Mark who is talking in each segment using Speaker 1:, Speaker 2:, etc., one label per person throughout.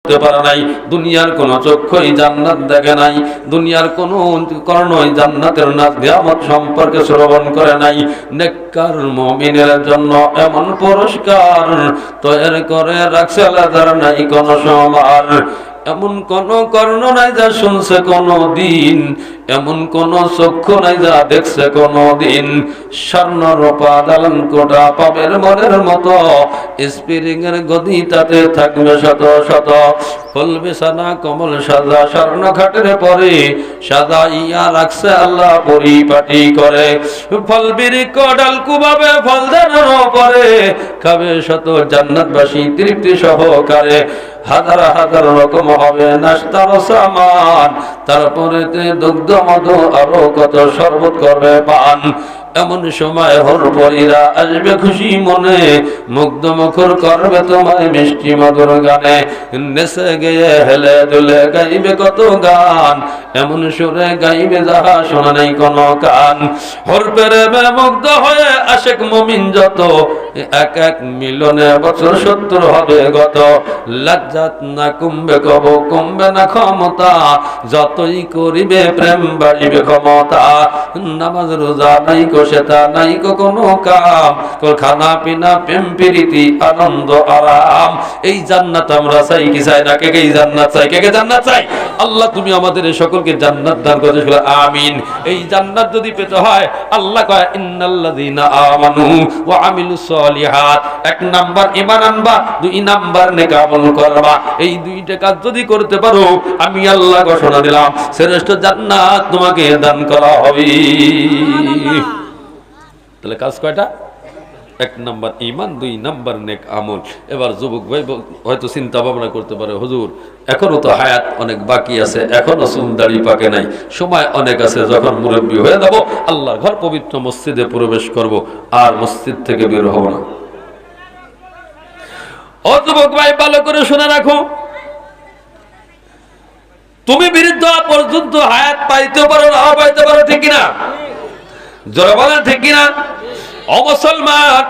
Speaker 1: পারে নাই, দুনিয়ার কোন চক্ষুই জান্নাত দেখে নাই, দুনিয়ার কোন কর্ণই জান্নাতের নিয়ামত সম্পর্কে শ্রবণ করে নাই। নেককার মুমিনের জন্য এমন পুরস্কার তৈরি করে রাখছে আল্লাহ, নাই কোন সমান। এমন কোন কর্ণ নাই যা শুনছে কোনো দিন, এমন কোন চক্ষু নাই যা দেখছে কোনো দিন। স্বর্ণ রূপা দালান কোটা পাবের মনের মতো, স্প্রিং এর গদি তাতে থাকবে শত শত। ফুল বিছানা কমল সাজা স্বর্ণ খাটের পরে সাজাইয়া রাখছে আল্লাহ পরিপাটি করে। ফল বিরিক ডাল কুবাবে ফল দেনার পরে খাবে শত জান্নাতবাসী তৃপ্তি সহকারে। হাজার হাজার রকম হবে নাস্তার সামান, তারপরে দুগ্ধ মধু আরো কত শরবত করবে পান। এমন সময় হরপরীরা আসবে খুশি মনে, মুগ্ধ মুখর করবে তোমায় মিষ্টি মধুর গানে। নেচে গিয়ে হেলে দুলে গাইবে কত গান, এমন সুরে গাইবে যাহা শোনা নাই কোনো কান। হরপেরে মুগ্ধ হয়ে আশেক মুমিন যত, এক এক মিলনে বছর 70 হবে গত। লজ্জাত না কমবে কব, কমবে না ক্ষমতা, যতই করিবে প্রেম বাড়িবে ক্ষমতা। নামাজ রোজা নাই সেটা নাই কোনো কাম, খানা পিনা প্রেম প্রীতি আনন্দ আরাম। এই জান্নাত আমরা চাই কি চাই না? কে কে জান্নাত চাই? কে কে জান্নাত চাই? আল্লাহ তুমি আমাদের সকলকে জান্নাত দান করতে বলে আমিন। এই জান্নাত যদি পেতে হয় আল্লাহ কয় ইন্নাল্লাযীনা আমানু ওয়া আমিলুস সলিহাত, 1 নাম্বার ঈমান আনবা, 2 নাম্বার নেক আমল করবা। এই দুইটা কাজ যদি করতে পারো আমি আল্লাহ ঘোষণা দিলাম শ্রেষ্ঠ জান্নাত তোমাকে দান করা হবে। তাহলে কাজ কয়টা? 1 নাম্বার ঈমান, 2 নাম্বার নেক আমল। এবার যুবক ভাই হয়তো চিন্তা ভাবনা করতে পারে, হুজুর এখনো তো হায়াত অনেক বাকি আছে, এখনো চুল দাড়ি পাকে নাই, সময় অনেক আছে, যখন মুরব্বী হয়ে যাব আল্লাহর ঘর পবিত্র মসজিদে প্রবেশ করব, আর মসজিদ থেকে বের হব না। ও যুবক ভাই ভালো করে শুনে রাখো, তুমি বৃদ্ধ পর্যন্ত হায়াত পাইতে পারো না পাইতে পারো, ঠিক কিনা? জোরে বলেন ঠিক কিনা? ও মুসলমান,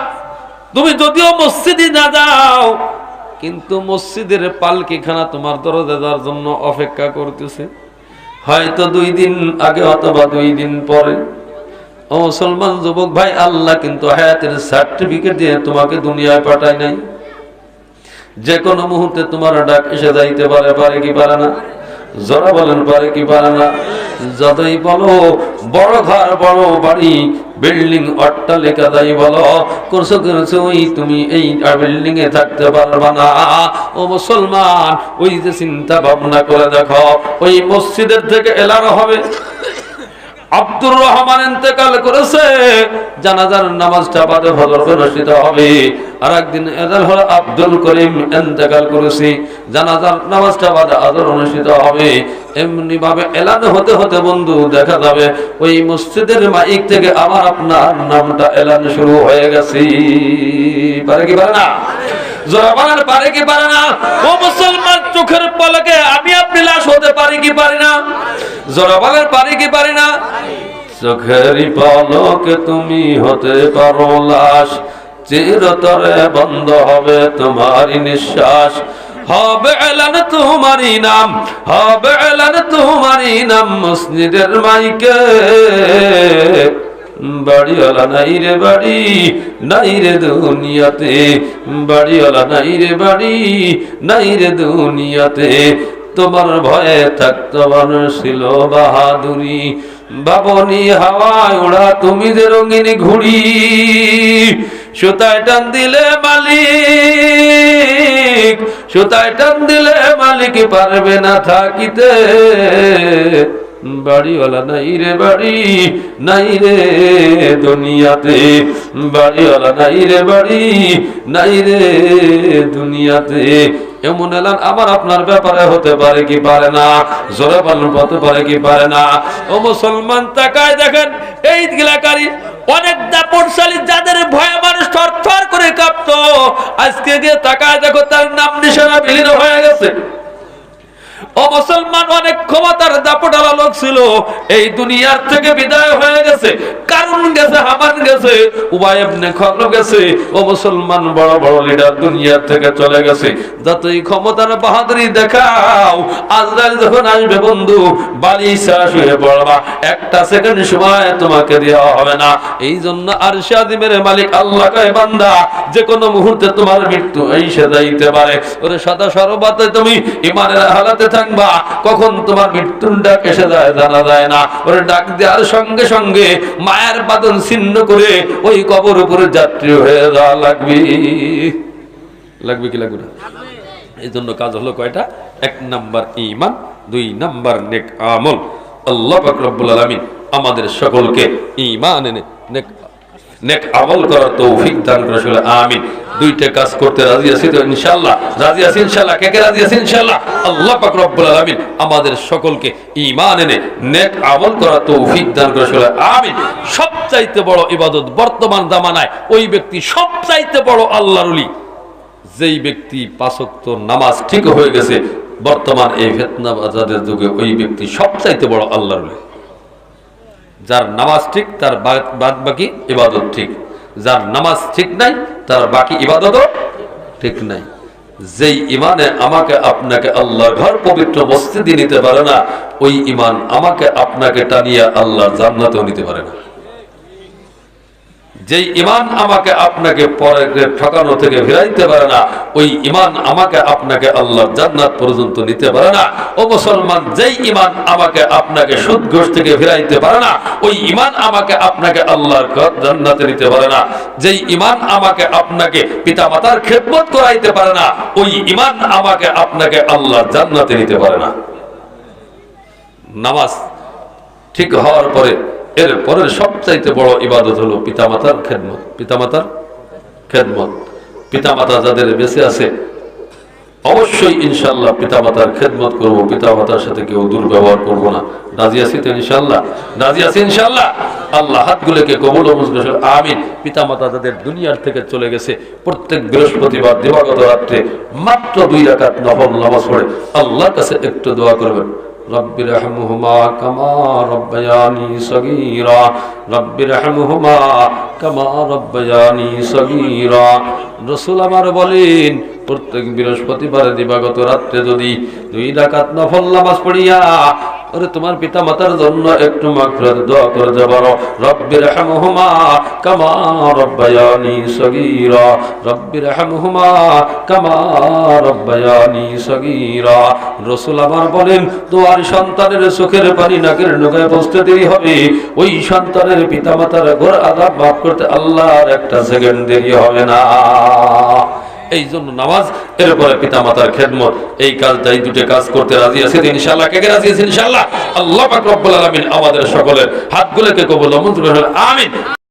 Speaker 1: তুমি যদিও মসজিদে না যাও কিন্তু মসজিদের পালকিখানা তোমার দরজার জন্য অপেক্ষা করতেছে, হয়তো 2 দিন আগে অথবা 2 দিন পরে। ও মুসলমান যুবক ভাই, আল্লাহ কিন্তু হায়াতের সার্টিফিকেট দিয়ে তোমাকে দুনিয়ায় পাঠায় নাই। যে কোনো মুহূর্তে তোমার ডাক এসে যাইতে পারে, পারে কি পারে না? যারা বলেন পারে কি পারে না? যতই বলো বড় ঘর বড় বাড়ি বিল্ডিং অট্টালিকা যাই বলো করছো তুমি এই বিল্ডিং এ থাকতে পারবা না। ও মুসলমান, ওই যে চিন্তা ভাবনা করে দেখো, ওই মসজিদের থেকে এলান হবে আব্দুর রহমান ইন্তেকাল করেছে, জানাজার নামাজটা বাদে ফজর অনুষ্ঠিত হবে। আর একদিন এদাল হলো আব্দুল করিম ইন্তেকাল করেছে, জানাজার নামাজটা বাদে আসর অনুষ্ঠিত হবে। এমনি ভাবে এলান হতে হতে বন্ধু দেখা যাবে ওই মসজিদের মাইক থেকে আবার আপনার নামটা এলান শুরু হয়ে গেছে। পারে কি পারে না? জোরাবান পারে কি পারে না? ও মুসলমান, চোখের পলকে আমি আপনি লাশ হতে পারি কি পারি না? জোরাবান পারি কি পারি না? চোখের পলকে তুমি হতে পারো লাশ, চিরতরে বন্ধ হবে তোমারই নিঃশ্বাস। হবে এলান তোমারই নাম, হবে এলান তোমারই নাম মসজিদের মাইকে। বাড়িওয়ালা নাই রে বাড়ি, নাই রে দুনিয়াতে, বাড়িওয়ালা নাই রে বাড়ি, নাই রে দুনিয়াতে। তোমার ভয়ে থাকতো মানুষ ছিল বাহাদুরি, বাবনি হাওয়ায় ওড়া তুমি যে রঙিন ঘুড়ি। সুতায় টান দিলে মালিক, সুতায় টান দিলে মালিক পারবে না থাকিতে। বাড়িওয়ালা নাই রে বাড়ি, নাই রে দুনিয়াতে, বাড়িওয়ালা নাই রে বাড়ি, নাই রে দুনিয়াতে। এমন এলান আমার আপনার ব্যাপারে হতে পারে কি পারে না? জোরে বলুন হতে পারে কি পারে না? ও মুসলমান, তাকায় দেখেন এই এলাকারই অনেক দাপটশালী যাদের ভয়ে মানুষ থরথর করে কাঁপতো, আজকে গিয়ে তাকায় দেখো তার নাম নিশানা বিলীন হয়ে গেছে। ও মুসলমান অনেক ক্ষমতার দাপটালা লোক ছিল, এই দুনিয়ার থেকে বিদায় হয়ে গেছে। কারণ গেছে, হামান গেছে, উবাই ইবনে খালদ গেছে। ও মুসলমান, বড় বড় লিডার দুনিয়ার থেকে চলে গেছে। যতই ক্ষমতার বাহাদুরি দেখাও, আজরাইল যখন আসবে বন্ধু, বালিশা শুয়ে পড়বা, একটা সেকেন্ড সময় তোমাকে দেওয়া হবে না। এই জন্য আরশে আজিমের মালিক আল্লাহ কয়, বান্দা, যে কোনো মুহূর্তে তোমার মৃত্যু এসে যাইতে পারে। ওরে সদা সর্বদাই তুমি ইমানের হালাতে থাকবা, কখন তোমার মৃত্যুর ডাক এসে যায় জানা যায় না। ওরে ডাক দেওয়ার সঙ্গে সঙ্গে মায়ের বাঁধন ছিন্ন করে ওই কবর উপরে যাত্রী হয়ে যাওয়া লাগবে। লাগবে কি লাগবে না? এই জন্য কাজ হলো কয়টা? 1 নাম্বার ঈমান, 2 নাম্বার নেক আমল। আল্লাহ পাক রব্বুল আলামিন আমাদের সকলকে ঈমান এনে নেক আমল করার তৌফিক দান করে। আসলে আমিন। 2টা কাজ করতে রাজি আছি তো ইনশাআল্লাহ? রাজি আছি ইনশাআল্লাহ? কে কে রাজি আছি ইনশাআল্লাহ? আল্লাহ পাক রব্বুল আলামিন আমাদের সকলকে ঈমান এনে নেক আমল করার তৌফিক দান করে। আসলে আমিন। সবচাইতে বড় ইবাদত বর্তমান জামানায় ওই ব্যক্তি সবচাইতে বড় আল্লাহর ওলি, যেই ব্যক্তি 5 ওয়াক্ত নামাজ ঠিক হয়ে গেছে। বর্তমান এই ফিতনা বাজারের যুগে ওই ব্যক্তি সবচাইতে বড় আল্লাহর ওলি। যার নামাজ ঠিক, তার বাদ বাকি ইবাদত ঠিক। যার নামাজ ঠিক নাই, তার বাকি ইবাদতও ঠিক নাই। যেই ইমানে আমাকে আপনাকে আল্লাহর ঘর পবিত্র মসজিদে নিতে পারে না, ওই ইমান আমাকে আপনাকে টানিয়া আল্লাহর জান্নাতেও নিতে পারে না। যেই ইমান আমাকে আপনাকে পরে ঠকানো থেকে ফিরাইতে পারে না, ওই ইমান আমাকে আপনাকে আল্লাহর জান্নাত পর্যন্ত নিতে পারে না। ও মুসলমান, যেই ইমান আমাকে আপনাকে সুদ ঘুষ থেকে ফিরাইতে পারে না, ওই ইমান আমাকে আপনাকে আল্লাহর জান্নাতে নিতে পারে না। যেই ইমান আমাকে আপনাকে পিতামাতার খেদমত করাইতে পারে না, ওই ইমান আমাকে আপনাকে আল্লাহর জান্নাতে নিতে পারে না। নামাজ ঠিক হওয়ার পরে এর পরের সবচাইতে বড় ইবাদত হলো পিতামাতার খেদমত। পিতামাতার খেদমত। পিতামাতা যাদের বেঁচে আছে, অবশ্যই ইনশাআল্লাহ পিতামাতার খেদমত করব। পিতামাতার সাথে কেউ দুর্ব্যবহার করব না। রাজি আছি তো ইনশাআল্লাহ? রাজি আছি ইনশাআল্লাহ? আল্লাহ হাতগুলোকে কবুল ও মঞ্জুর করুন। আমিন। পিতামাতা যাদের দুনিয়ার থেকে চলে গেছে, প্রত্যেক বৃহস্পতিবার দিবাগত রাত্রে মাত্র 2 রাকাত নফল নামাজ পড়ে আল্লাহর কাছে একটু দোয়া করবেন। রব্বির রহমহুমা কামা রব্বায়ানি সগীরা, রব্বির রহমহুমা কামা রব্বায়ানি সগীরা। রাসূল আমার বলেন, প্রত্যেক বৃহস্পতিবার দিবাগত রাত্রে যদি 2 রাকাত নফল নামাজ পড়িয়া ওরে তোমার পিতা মাতার জন্য একটু মাগফিরাত দোয়া করে যাবার। রব্বির রহমহুমা কামা রব্বায়ানি সগীরা, রব্বির রহমহুমা কামা রব্বায়ানি সগীরা। রাসূল আমার বলেন, তোমার সন্তানের চোখের পানি নাকের নৌকায় পৌঁছতে দেরি হবে, ওই সন্তানের পিতা মাতার ঘোর আযাব মাফ করতে আল্লাহর 1 সেকেন্ড দেরি হবে না। এই জন্য নামাজ, এরপরে পিতা মাতার খেদমত, এই কাজটাই 2টা কাজ করতে রাজি আছেন ইনশাআল্লাহ? কে কে রাজি আছেন ইনশাআল্লাহ? আল্লাহ পাক রব্বুল আলামিন আমাদের সকলের হাতগুলোকে কবুল ও মঞ্জুর করুন। আমিন।